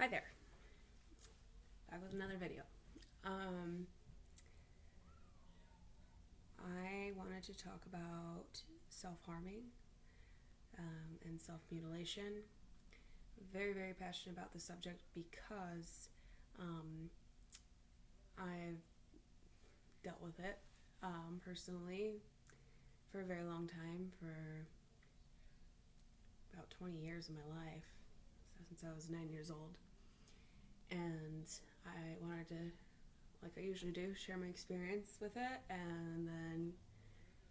Hi there. Back with another video. I wanted to talk about self-harming and self-mutilation. Very, very passionate about the subject because I've dealt with it personally for a very long time, for about 20 years of my life, since I was 9 years old. And I wanted to, like I usually do, share my experience with it and then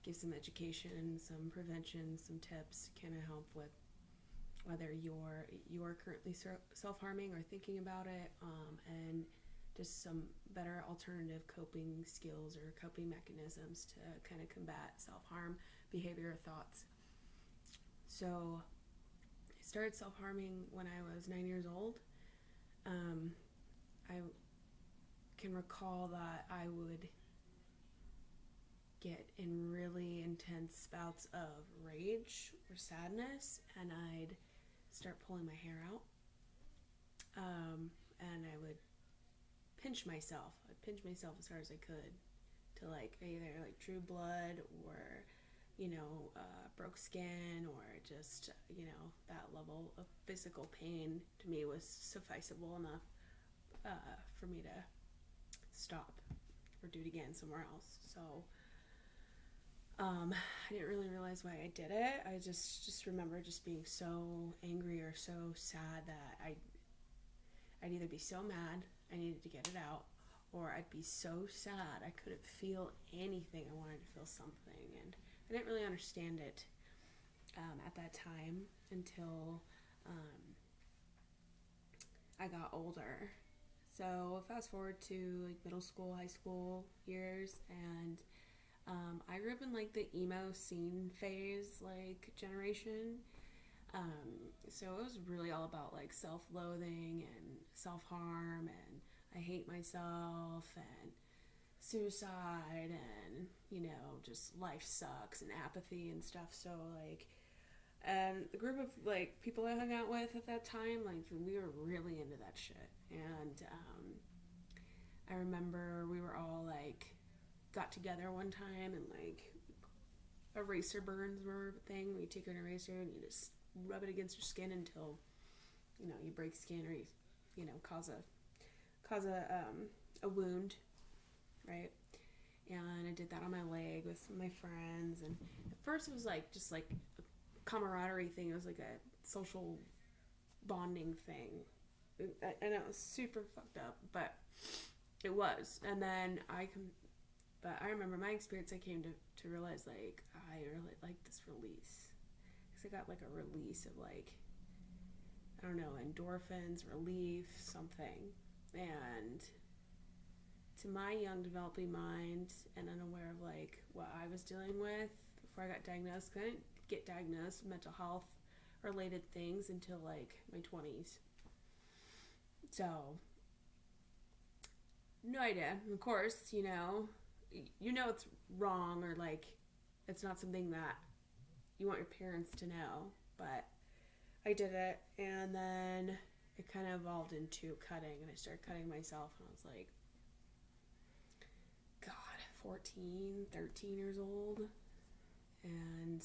give some education, some prevention, some tips, kind of help with whether you're currently self-harming or thinking about it, and just some better alternative coping skills or coping mechanisms to kind of combat self-harm behavior or thoughts. So I started self-harming when I was 9 years old. I can recall that I would get in really intense bouts of rage or sadness, and I'd start pulling my hair out, and I would pinch myself. I'd pinch myself as hard as I could to either drew blood or broke skin, or just that level of physical pain to me was sufficeable enough for me to stop or do it again somewhere else. So I didn't really realize why I did it. I just remember just being so angry or so sad that I'd either be so mad I needed to get it out, or I'd be so sad I couldn't feel anything. I wanted to feel something, and I didn't really understand it at that time until I got older. So fast forward to middle school, high school years, and I grew up in the emo scene phase generation. So it was really all about self-loathing and self-harm, and I hate myself, and suicide, and just life sucks, and apathy and stuff. So and the group of people I hung out with at that time, we were really into that shit. And I remember we were all got together one time, and eraser burns were a thing. You take an eraser and you just rub it against your skin until you break skin, or you cause a wound, right? And I did that on my leg with my friends, and at first it was just a camaraderie thing. It was a social bonding thing. I know it was super fucked up, but it was. And then but I remember my experience. I came to realize I really like this release, because I got a release of I don't know, endorphins, relief, something. And to my young developing mind and unaware of what I was dealing with before I got diagnosed, I didn't get diagnosed with mental health related things until my 20s. So no idea. Of course, it's wrong, or it's not something that you want your parents to know, but I did it. And then it kind of evolved into cutting, and I started cutting myself, and I was 14, 13 years old. And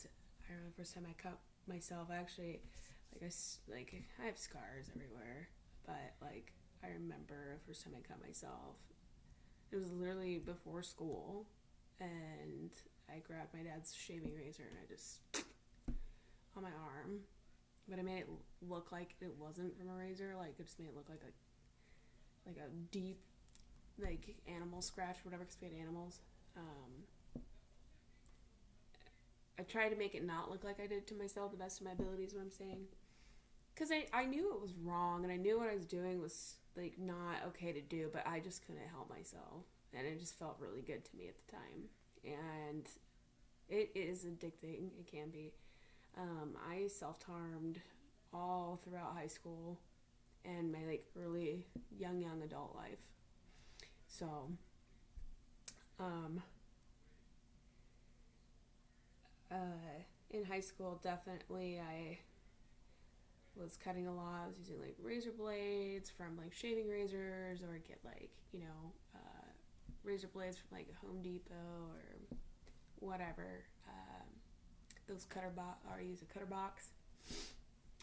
I remember the first time I cut myself, I actually I have scars everywhere, but I remember the first time I cut myself, it was literally before school, and I grabbed my dad's shaving razor and I just on my arm, but I made it look like it wasn't from a razor. It just made it look like a deep animal scratch or whatever, because we had animals. I tried to make it not look like I did it to myself, the best of my abilities, what I'm saying, because I knew it was wrong, and I knew what I was doing was not okay to do, but I just couldn't help myself, and it just felt really good to me at the time. And it is addicting. It can be. I self-harmed all throughout high school and my early young adult life. So in high school, definitely I was cutting a lot. I was using like razor blades from like shaving razors, or get like, razor blades from like a Home Depot or whatever. Those or use a cutter box.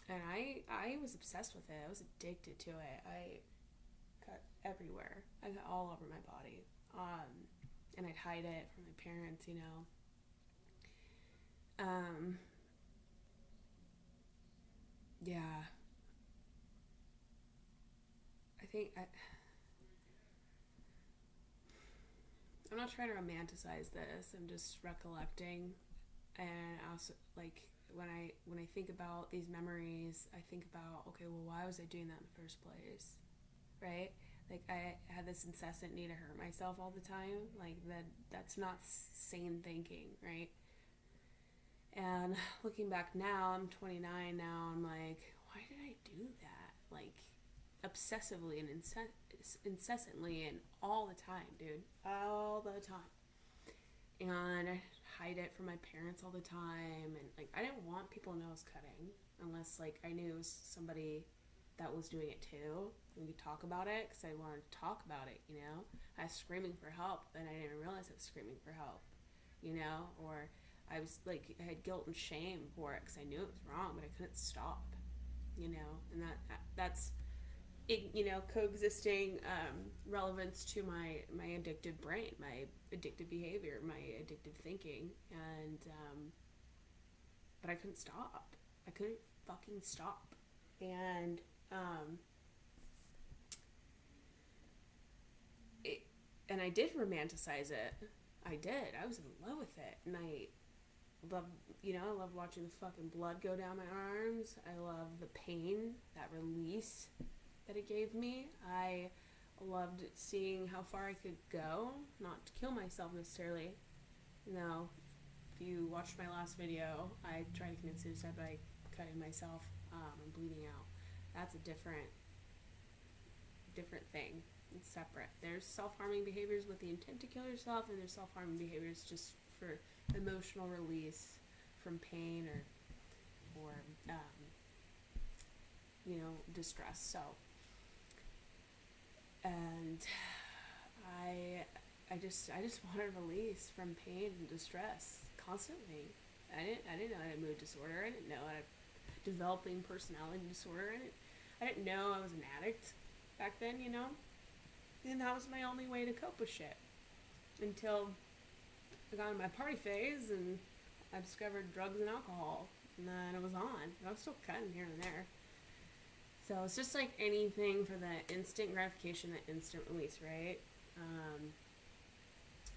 And I was obsessed with it. I was addicted to it. I cut everywhere. I cut all over my body. And I'd hide it from my parents, Yeah. I think I'm not trying to romanticize this. I'm just recollecting, and also like when I think about these memories, I think about, okay, well, why was I doing that in the first place, right? Like I had this incessant need to hurt myself all the time. Like that's not sane thinking, right? And looking back now, I'm 29 now. I'm like, why did I do that? Like obsessively and incessantly and all the time, dude, all the time. And I hide it from my parents all the time, and like I didn't want people to know I was cutting unless like I knew it was somebody that was doing it too. We could talk about it because I wanted to talk about it. I was screaming for help, and I didn't realize I was screaming for help. Or I was like, I had guilt and shame for it because I knew it was wrong, but I couldn't stop. And that's it, coexisting relevance to my addicted brain, my addictive behavior, my addictive thinking, and but I couldn't stop. I couldn't fucking stop, and and I did romanticize it. I did. I was in love with it, and I love watching the fucking blood go down my arms. I love the pain, that release that it gave me. I loved seeing how far I could go, not to kill myself necessarily. If you watched my last video, I tried to commit suicide by cutting myself and bleeding out. That's a different thing. It's separate. There's self-harming behaviors with the intent to kill yourself, and there's self-harming behaviors just for emotional release from pain or distress. So, and I just wanted release from pain and distress constantly. I didn't know I had a mood disorder. I didn't know I had a developing personality disorder. I didn't know I was an addict back then, and that was my only way to cope with shit until I got in my party phase and I discovered drugs and alcohol, and then it was on. I was still cutting here and there. So it's just like anything for the instant gratification, the instant release, right?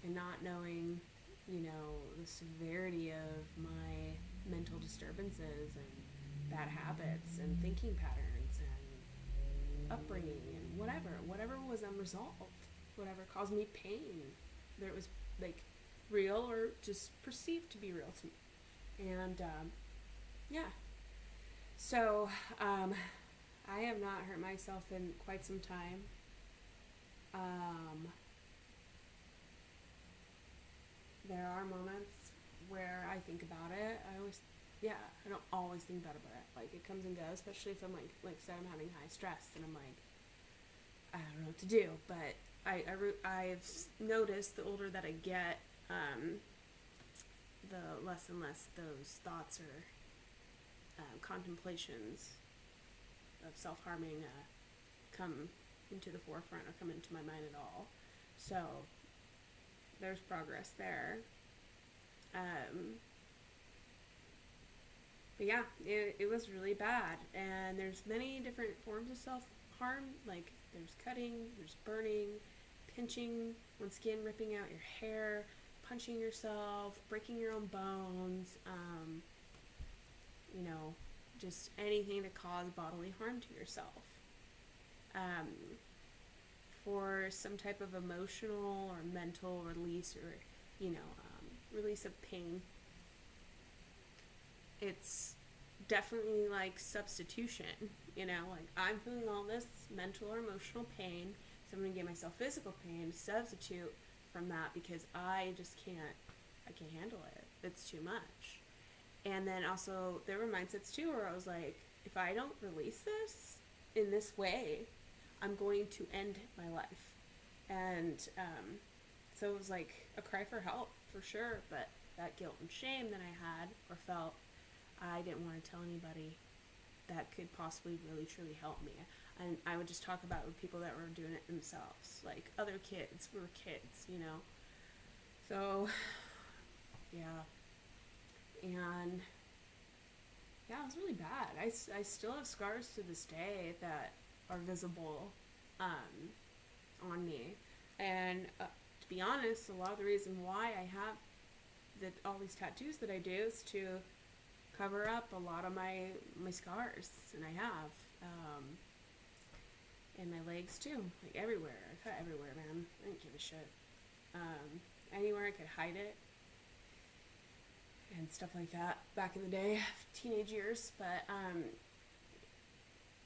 And not knowing, the severity of my mental disturbances and bad habits and thinking patterns and upbringing and whatever was unresolved, whatever caused me pain, whether it was like real or just perceived to be real to me. And so I have not hurt myself in quite some time. There are moments where I think about it. I don't always think about it. Like, it comes and goes, especially if I'm like say I'm having high stress, and I'm like, I don't know what to do. But I've noticed the older that I get, the less and less those thoughts or contemplations of self-harming come into the forefront or come into my mind at all. So there's progress there. But yeah, it was really bad. And there's many different forms of self-harm. Like, there's cutting, there's burning, pinching on skin, ripping out your hair, punching yourself, breaking your own bones, just anything to cause bodily harm to yourself. For some type of emotional or mental release or, release of pain, it's definitely like substitution, like I'm feeling all this mental or emotional pain, so I'm going to give myself physical pain to substitute from that because I can't handle it. It's too much. And then also there were mindsets too where I was like, if I don't release this in this way, I'm going to end my life. And so it was like a cry for help, for sure. But that guilt and shame that I had or felt, I didn't want to tell anybody that could possibly really truly help me. And I would just talk about it with people that were doing it themselves, like other kids. We were kids, you know. So, yeah. And yeah, it was really bad. I still have scars to this day that are visible on me. And to be honest, a lot of the reason why I have all these tattoos that I do is to cover up a lot of my scars. And I have. And my legs too. Like everywhere. I cut everywhere, man. I didn't give a shit. Anywhere I could hide it. And stuff like that back in the day, teenage years. But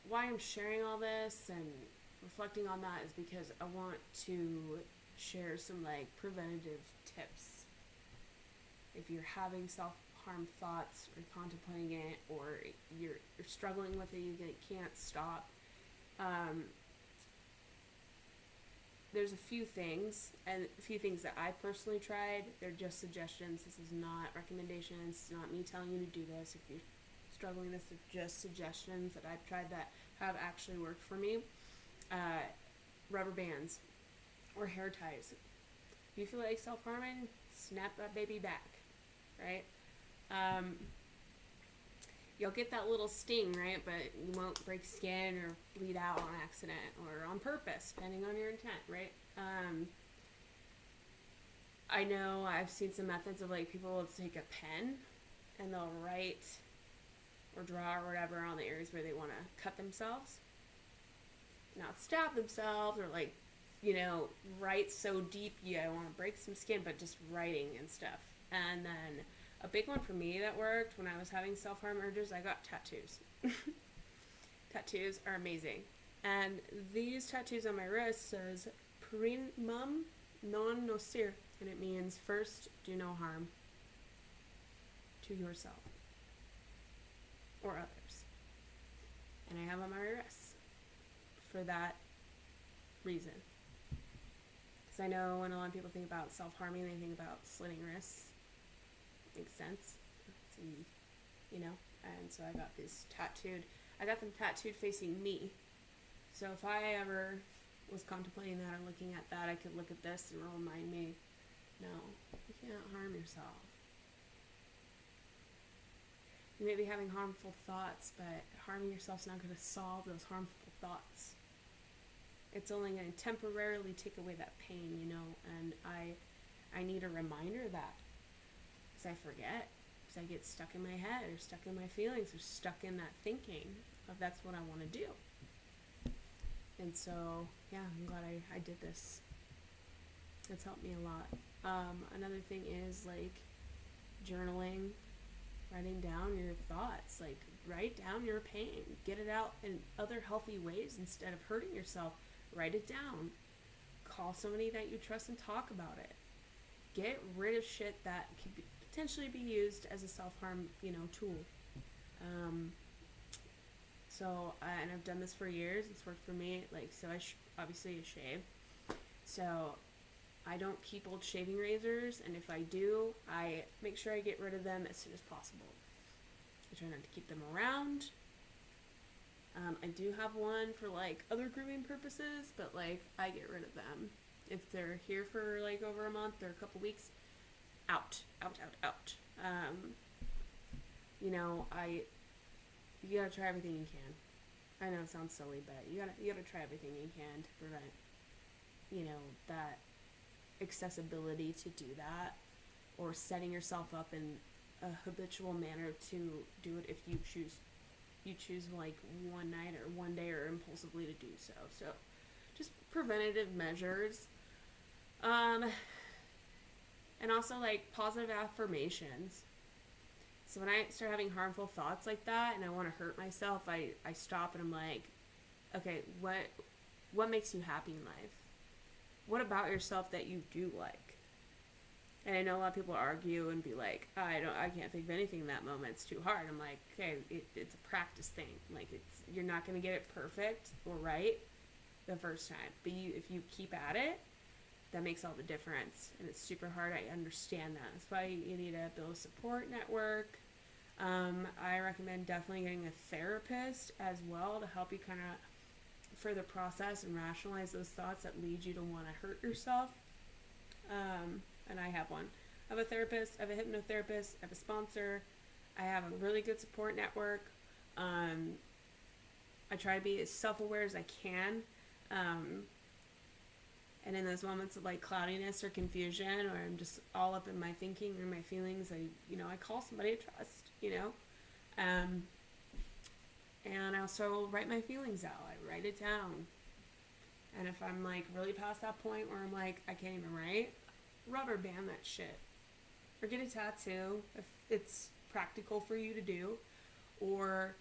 why I'm sharing all this and reflecting on that is because I want to share some like preventative tips. If you're having self-harm thoughts or contemplating it, or you're struggling with it, you can't stop. There's a few things, and a few things that I personally tried. They're just suggestions. This is not recommendations. It's not me telling you to do this. If you're struggling, this is just suggestions that I've tried that have actually worked for me. Rubber bands or hair ties. If you feel like self-harming, snap that baby back, right? You'll get that little sting, right? But you won't break skin or bleed out on accident or on purpose, depending on your intent, right? I know I've seen some methods of like people will take a pen and they'll write or draw or whatever on the areas where they want to cut themselves. Not stab themselves or like, you know, write so deep, I want to break some skin, but just writing and stuff. And then a big one for me that worked when I was having self-harm urges, I got tattoos. Tattoos are amazing. And these tattoos on my wrist says primum non nocere, and it means first do no harm to yourself or others. And I have on my wrists for that reason. Because I know when a lot of people think about self-harming, they think about slitting wrists. Makes sense. You know, and so I got these tattooed. I got them tattooed facing me. So if I ever was contemplating that or looking at that, I could look at this and remind me, no, you can't harm yourself. You may be having harmful thoughts, but harming yourself's not going to solve those harmful thoughts. It's only going to temporarily take away that pain, you know, and I need a reminder of that. I forget, because I get stuck in my head or stuck in my feelings or stuck in that thinking of that's what I want to do. And so, yeah, I'm glad I did this. It's helped me a lot. Another thing is like journaling, writing down your thoughts, like write down your pain, get it out in other healthy ways instead of hurting yourself. Write it down. Call somebody that you trust and talk about it. Get rid of shit that could potentially be used as a self-harm, you know, tool. And I've done this for years. It's worked for me. Like, so obviously I shave. So I don't keep old shaving razors, and if I do, I make sure I get rid of them as soon as possible. I try not to keep them around. I do have one for like other grooming purposes, but like I get rid of them. If they're here for like over a month or a couple weeks, out. You know, you gotta try everything you can. I know it sounds silly, but you gotta try everything you can to prevent, you know, that accessibility to do that, or setting yourself up in a habitual manner to do it if you choose like one night or one day or impulsively to do so. So just preventative measures. And also like positive affirmations. So when I start having harmful thoughts like that and I want to hurt myself, I stop and I'm like, okay, what makes you happy in life? What about yourself that you do like? And I know a lot of people argue and be like, I can't think of anything in that moment. It's too hard. I'm like, okay, it's a practice thing. Like, you're not going to get it perfect or right the first time. But if you keep at it, that makes all the difference. And it's super hard. I understand that. That's why you need to build a support network. I recommend definitely getting a therapist as well to help you kind of further process and rationalize those thoughts that lead you to want to hurt yourself. And I have one. I have a therapist, I have a hypnotherapist, I have a sponsor, I have a really good support network. I try to be as self-aware as I can. And in those moments of like cloudiness or confusion, or I'm just all up in my thinking or my feelings, I call somebody to trust, and I also write my feelings out. I write it down. And if I'm like really past that point where I'm like, I can't even write, rubber band that shit. Or get a tattoo if it's practical for you to do. Or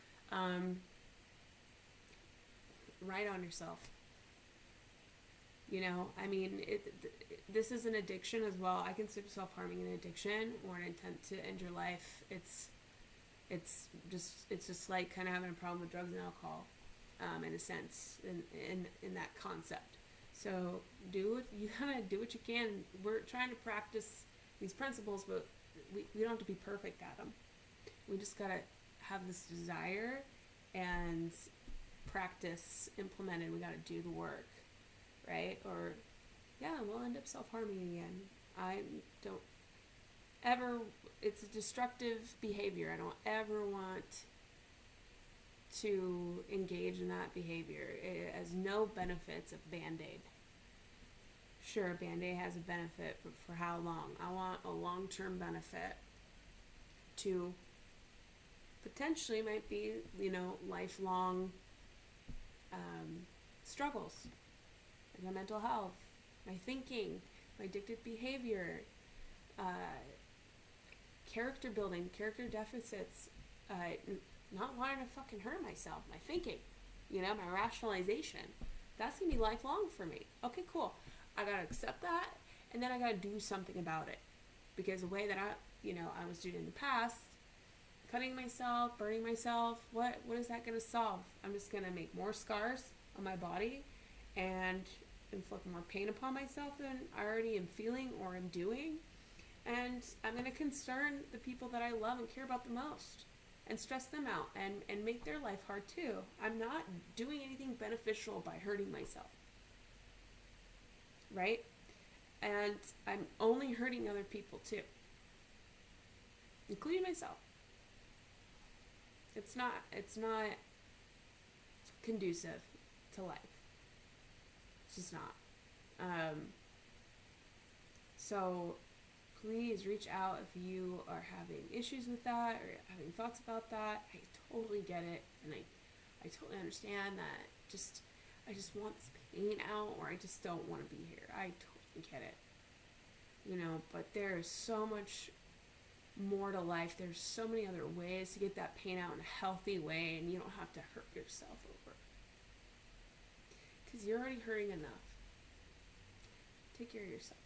write on yourself. This is an addiction as well. I consider self-harming an addiction or an intent to end your life. It's just like kind of having a problem with drugs and alcohol. In a sense, in that concept. So you gotta do what you can. We're trying to practice these principles, but we don't have to be perfect at them. We just gotta have this desire and practice implemented. We gotta do the work, right? Or we'll end up self-harming again. I don't ever. It's a destructive behavior. I don't ever want to engage in that behavior. It has no benefits of Band-Aid. Sure, Band-Aid has a benefit, but for how long? I want a long-term benefit to potentially might be, lifelong struggles. Like my mental health, my thinking, my addictive behavior, character building, character deficits, not wanting to fucking hurt myself, my thinking, my rationalization. That's going to be lifelong for me. Okay, cool. I got to accept that, and then I got to do something about it. Because the way that I was doing in the past, cutting myself, burning myself, what is that going to solve? I'm just going to make more scars on my body and inflict more pain upon myself than I already am feeling or am doing. And I'm going to concern the people that I love and care about the most. And stress them out and make their life hard too. I'm not doing anything beneficial by hurting myself. Right? And I'm only hurting other people too. Including myself. It's not conducive to life. It's just not. So please reach out if you are having issues with that or having thoughts about that. I totally get it, and I totally understand that. I just want this pain out, or I just don't want to be here. I totally get it. But there is so much more to life. There's so many other ways to get that pain out in a healthy way, and you don't have to hurt yourself over. Because you're already hurting enough. Take care of yourself.